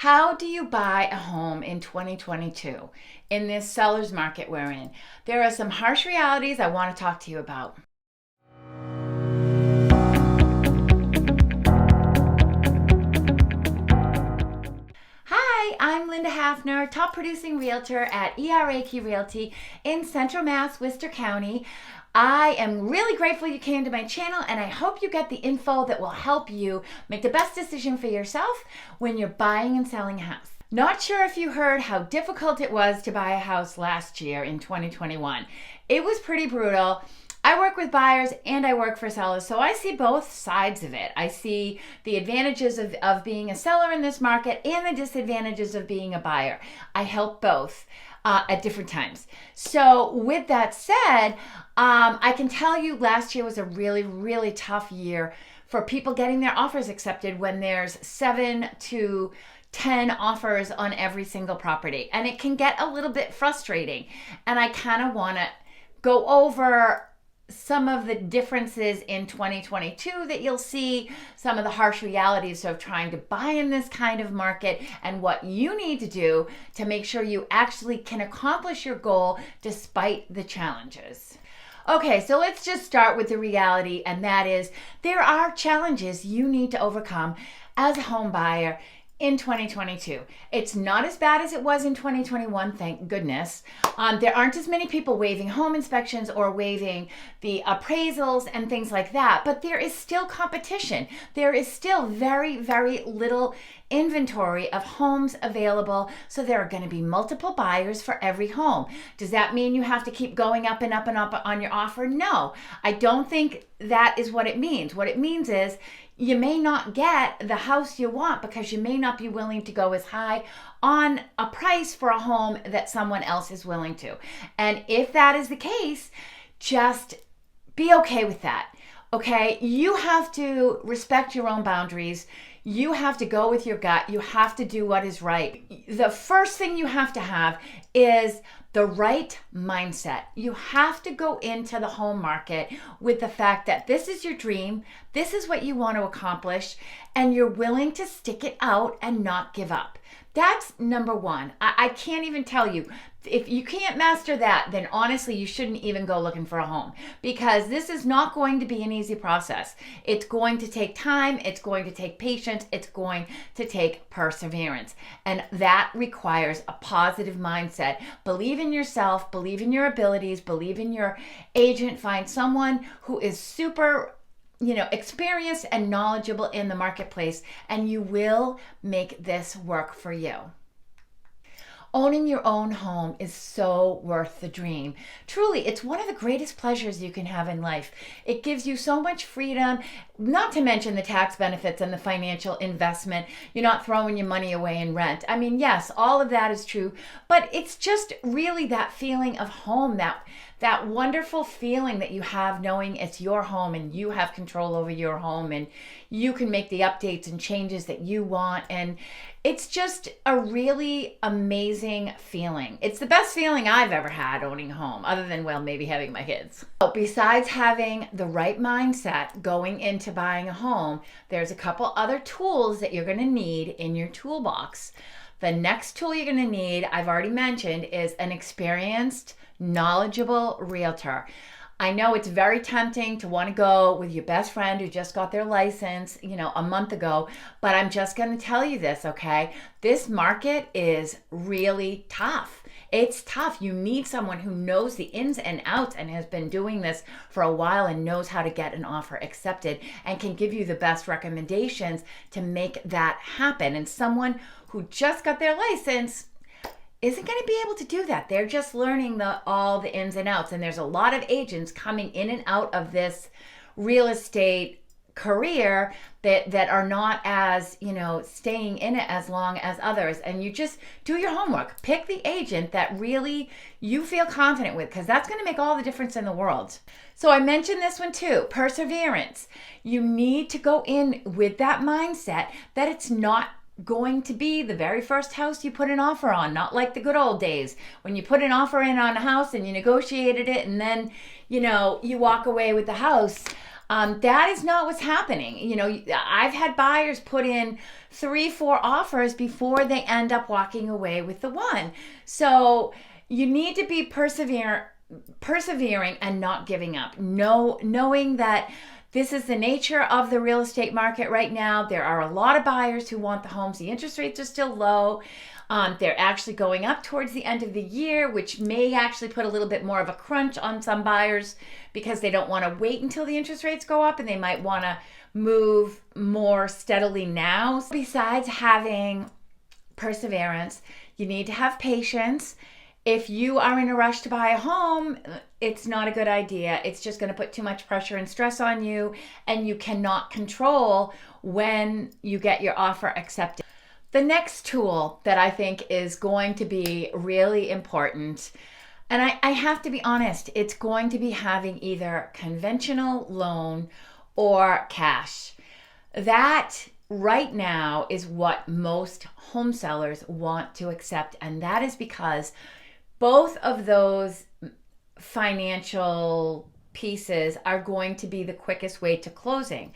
How do you buy a home in 2022 in this seller's market we're in? There are some harsh realities I want to talk to you about. Hi, I'm Linda Hafner, top producing realtor at ERA Key Realty in Central Mass, Worcester County. I am really grateful you came to my channel, and I hope you get the info that will help you make the best decision for yourself when you're buying and selling a house. Not sure if you heard how difficult it was to buy a house last year in 2021. It was pretty brutal. I work with buyers and I work for sellers, so I see both sides of it. I see the advantages of being a seller in this market and the disadvantages of being a buyer. I help both at different times. So with that said, I can tell you last year was a really, really tough year for people getting their offers accepted when there's 7 to 10 offers on every single property. And it can get a little bit frustrating. And I kind of want to go over some of the differences in 2022 that you'll see, some of the harsh realities of trying to buy in this kind of market, and what you need to do to make sure you actually can accomplish your goal despite the challenges. Okay, so let's just start with the reality, and that is there are challenges you need to overcome as a home buyer in 2022. It's not as bad as it was in 2021, thank goodness. There aren't as many people waiving home inspections or waiving the appraisals and things like that, but there is still competition. There is still very, very little inventory of homes available, so there are going to be multiple buyers for every home. Does that mean you have to keep going up and up and up on your offer? No, I don't think that is what it means. What it means is you may not get the house you want because you may not be willing to go as high on a price for a home that someone else is willing to. And if that is the case, just be okay with that. Okay, you have to respect your own boundaries. You have to go with your gut. You have to do what is right. The first thing you have to have is the right mindset. You have to go into the home market with the fact that this is your dream, this is what you want to accomplish, and you're willing to stick it out and not give up. That's number one. I can't even tell you. If you can't master that, then honestly, you shouldn't even go looking for a home, because this is not going to be an easy process. It's going to take time. It's going to take patience. It's going to take perseverance. And that requires a positive mindset. Believe in yourself, believe in your abilities, believe in your agent. Find someone who is super experienced and knowledgeable in the marketplace, and you will make this work for you. Owning your own home is so worth the dream. Truly, it's one of the greatest pleasures you can have in life. It gives you so much freedom, not to mention the tax benefits and the financial investment. You're not throwing your money away in rent. I mean, yes, all of that is true, but it's just really that feeling of home, that wonderful feeling that you have knowing it's your home and you have control over your home and you can make the updates and changes that you want. And it's just a really amazing feeling. It's the best feeling I've ever had owning a home, other than, well, maybe having my kids. So besides having the right mindset going into buying a home, there's a couple other tools that you're going to need in your toolbox. The next tool you're going to need, I've already mentioned, is an experienced, knowledgeable realtor. I know it's very tempting to want to go with your best friend who just got their license, a month ago, but I'm just going to tell you this, okay? This market is really tough. It's tough. You need someone who knows the ins and outs and has been doing this for a while and knows how to get an offer accepted and can give you the best recommendations to make that happen. And someone who just got their license isn't going to be able to do that. They're just learning all the ins and outs. And there's a lot of agents coming in and out of this real estate career that are not as, staying in it as long as others. And you just do your homework. Pick the agent that really you feel confident with, because that's going to make all the difference in the world. So I mentioned this one too, perseverance. You need to go in with that mindset that it's not going to be the very first house you put an offer on, not like the good old days when you put an offer in on a house and you negotiated it and then, you walk away with the house. That is not what's happening. You know, I've had buyers put in 3, 4 offers before they end up walking away with the one. So you need to be persevering and not giving up. Knowing that this is the nature of the real estate market right now. There are a lot of buyers who want the homes. The interest rates are still low. They're actually going up towards the end of the year, which may actually put a little bit more of a crunch on some buyers because they don't want to wait until the interest rates go up, and they might want to move more steadily now. So besides having perseverance, you need to have patience. If you are in a rush to buy a home, it's not a good idea. It's just going to put too much pressure and stress on you, and you cannot control when you get your offer accepted. The next tool that I think is going to be really important, and I have to be honest, it's going to be having either conventional loan or cash. That right now is what most home sellers want to accept, and that is because both of those financial pieces are going to be the quickest way to closing.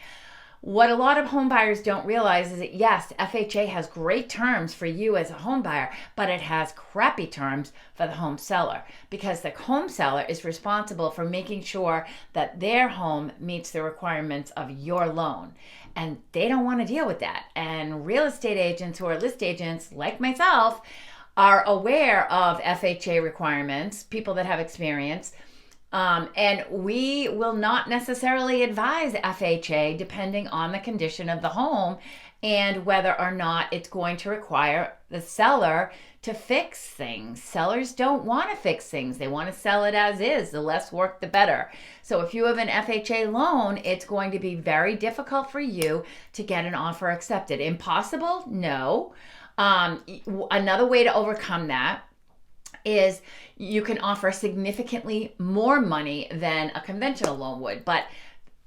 What a lot of home buyers don't realize is that yes, FHA has great terms for you as a home buyer, but it has crappy terms for the home seller, because the home seller is responsible for making sure that their home meets the requirements of your loan. And they don't want to deal with that. And real estate agents who are list agents like myself are aware of FHA requirements, people that have experience. And we will not necessarily advise FHA depending on the condition of the home and whether or not it's going to require the seller to fix things. Sellers don't want to fix things. They want to sell it as is. The less work, the better. So if you have an FHA loan, it's going to be very difficult for you to get an offer accepted. Impossible? No. Another way to overcome that is you can offer significantly more money than a conventional loan would, but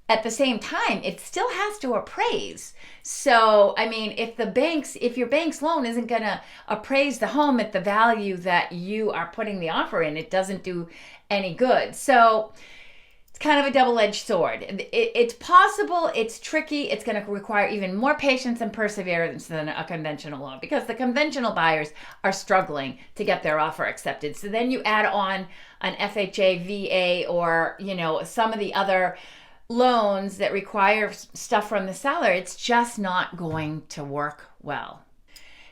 at the same time, it still has to appraise. So, I mean, if your bank's loan isn't going to appraise the home at the value that you are putting the offer in, it doesn't do any good. So it's kind of a double-edged sword. It's possible, it's tricky, it's going to require even more patience and perseverance than a conventional loan, because the conventional buyers are struggling to get their offer accepted. So then you add on an FHA, VA, or, some of the other loans that require stuff from the seller. It's just not going to work well.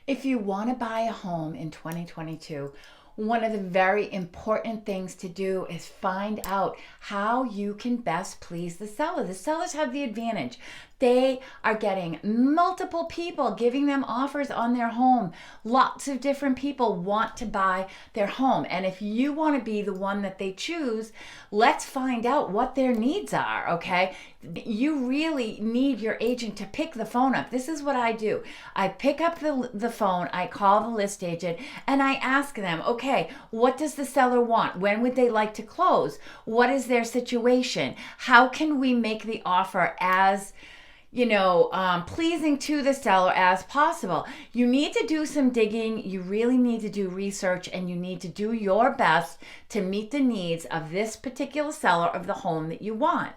If you want to buy a home in 2022, one of the very important things to do is find out how you can best please the seller. The sellers have the advantage. They are getting multiple people giving them offers on their home. Lots of different people want to buy their home. And if you want to be the one that they choose, let's find out what their needs are, okay? You really need your agent to pick the phone up. This is what I do. I pick up the phone, I call the list agent, and I ask them, okay, what does the seller want? When would they like to close? What is their situation? How can we make the offer as pleasing to the seller as possible? You need to do some digging. You really need to do research, and you need to do your best to meet the needs of this particular seller of the home that you want.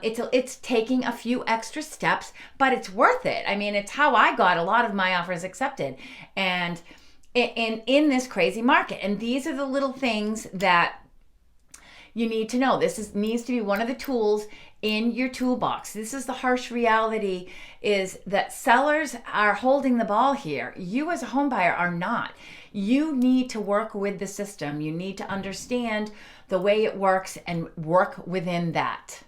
It's taking a few extra steps, but it's worth it. I mean, it's how I got a lot of my offers accepted, and in this crazy market. And these are the little things that you need to know. Needs to be one of the tools in your toolbox. This is the harsh reality, is that sellers are holding the ball here. You as a home buyer are not. You need to work with the system. You need to understand the way it works and work within that.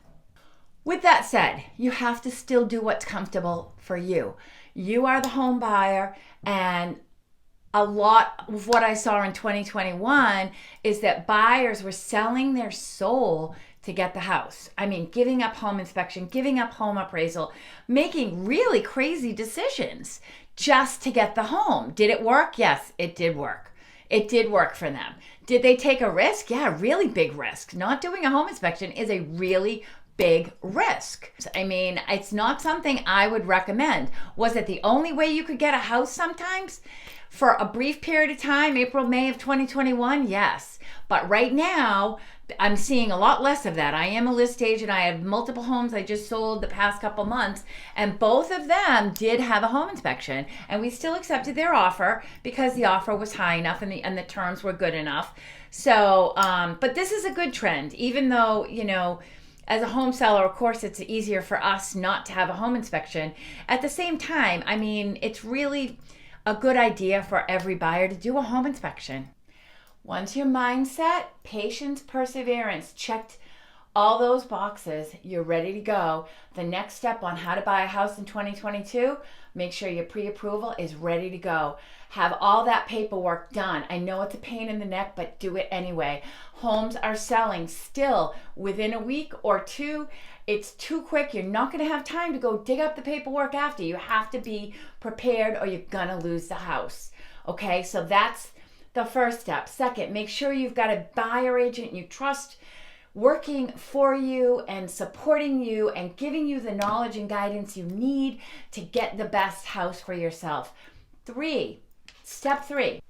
With that said, you have to still do what's comfortable for you. You are the home buyer, and a lot of what I saw in 2021 is that buyers were selling their soul to get the house. I mean, giving up home inspection, giving up home appraisal, making really crazy decisions just to get the home. Did it work? Yes, it did work. It did work for them. Did they take a risk? Yeah, really big risk. Not doing a home inspection is a really big risk. I mean, it's not something I would recommend. Was it the only way you could get a house sometimes? For a brief period of time, April, May of 2021, yes. But right now, I'm seeing a lot less of that. I am a list agent. I have multiple homes I just sold the past couple months, and both of them did have a home inspection, and we still accepted their offer because the offer was high enough and the terms were good enough. So, but this is a good trend, even though, you know, as a home seller, of course, it's easier for us not to have a home inspection. At the same time, I mean, it's really a good idea for every buyer to do a home inspection. Once your mindset, patience, perseverance, checked all those boxes, you're ready to go. The next step on how to buy a house in 2022, make sure your pre-approval is ready to go. Have all that paperwork done. I know it's a pain in the neck, but do it anyway. Homes are selling still within a week or two. It's too quick. You're not going to have time to go dig up the paperwork after. You have to be prepared or you're going to lose the house. Okay, so that's the first step. Second, make sure you've got a buyer agent you trust working for you and supporting you and giving you the knowledge and guidance you need to get the best house for yourself. Step three,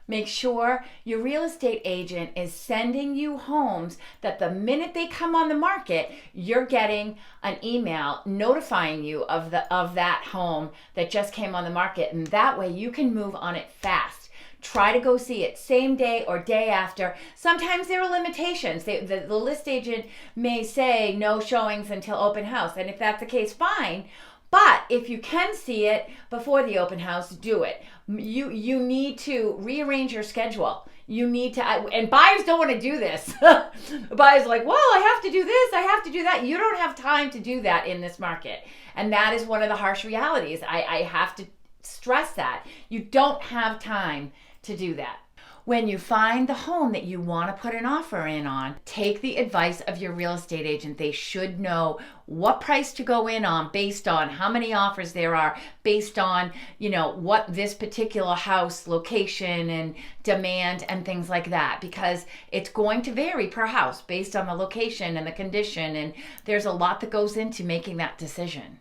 make sure your real estate agent is sending you homes that the minute they come on the market, you're getting an email notifying you of that home that just came on the market, and that way you can move on it fast. Try to go see it same day or day after. Sometimes there are limitations. The list agent may say no showings until open house, and if that's the case, fine. But if you can see it before the open house, do it. You need to rearrange your schedule. You need to, and buyers don't want to do this. Buyers are like, well, I have to do this, I have to do that. You don't have time to do that in this market. And that is one of the harsh realities. I have to stress that. You don't have time to do that. When you find the home that you want to put an offer in on, take the advice of your real estate agent. They should know what price to go in on based on how many offers there are, based on, you know, what this particular house location and demand and things like that, because it's going to vary per house based on the location and the condition, and there's a lot that goes into making that decision.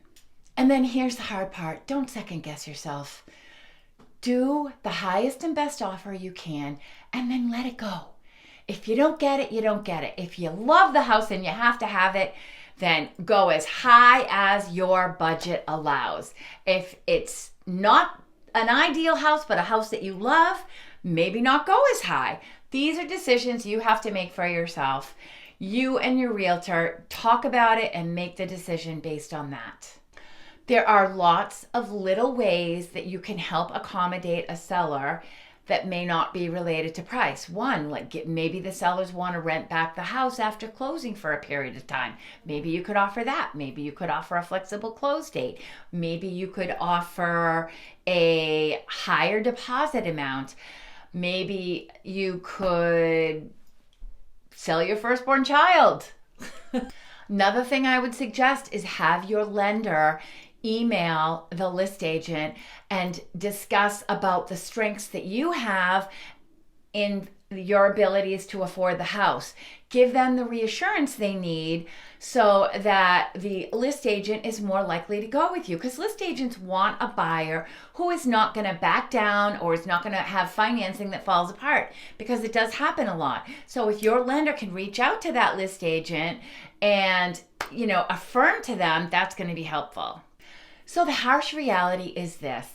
And then here's the hard part. Don't second guess yourself. Do the highest and best offer you can, and then let it go. If you don't get it, you don't get it. If you love the house and you have to have it, then go as high as your budget allows. If it's not an ideal house, but a house that you love, maybe not go as high. These are decisions you have to make for yourself. You and your realtor talk about it and make the decision based on that. There are lots of little ways that you can help accommodate a seller that may not be related to price. One, like maybe the sellers want to rent back the house after closing for a period of time. Maybe you could offer that. Maybe you could offer a flexible close date. Maybe you could offer a higher deposit amount. Maybe you could sell your firstborn child. Another thing I would suggest is have your lender email the list agent and discuss about the strengths that you have in your abilities to afford the house. Give them the reassurance they need so that the list agent is more likely to go with you, because list agents want a buyer who is not going to back down or is not going to have financing that falls apart, because it does happen a lot. So if your lender can reach out to that list agent and, you know, affirm to them, that's going to be helpful. So the harsh reality is this.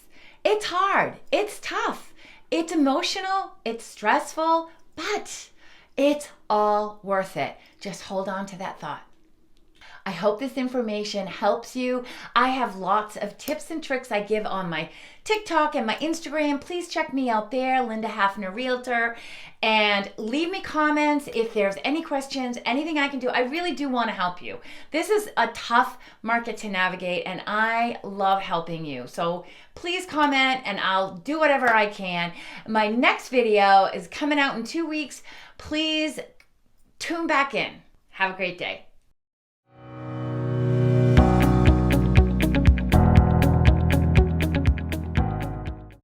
It's hard. It's tough. It's emotional. It's stressful, but it's all worth it. Just hold on to that thought. I hope this information helps you. I have lots of tips and tricks I give on my TikTok and my Instagram. Please check me out there, Linda Hafner Realtor, and leave me comments if there's any questions, anything I can do. I really do want to help you. This is a tough market to navigate, and I love helping you. So please comment, and I'll do whatever I can. My next video is coming out in 2 weeks. Please tune back in. Have a great day.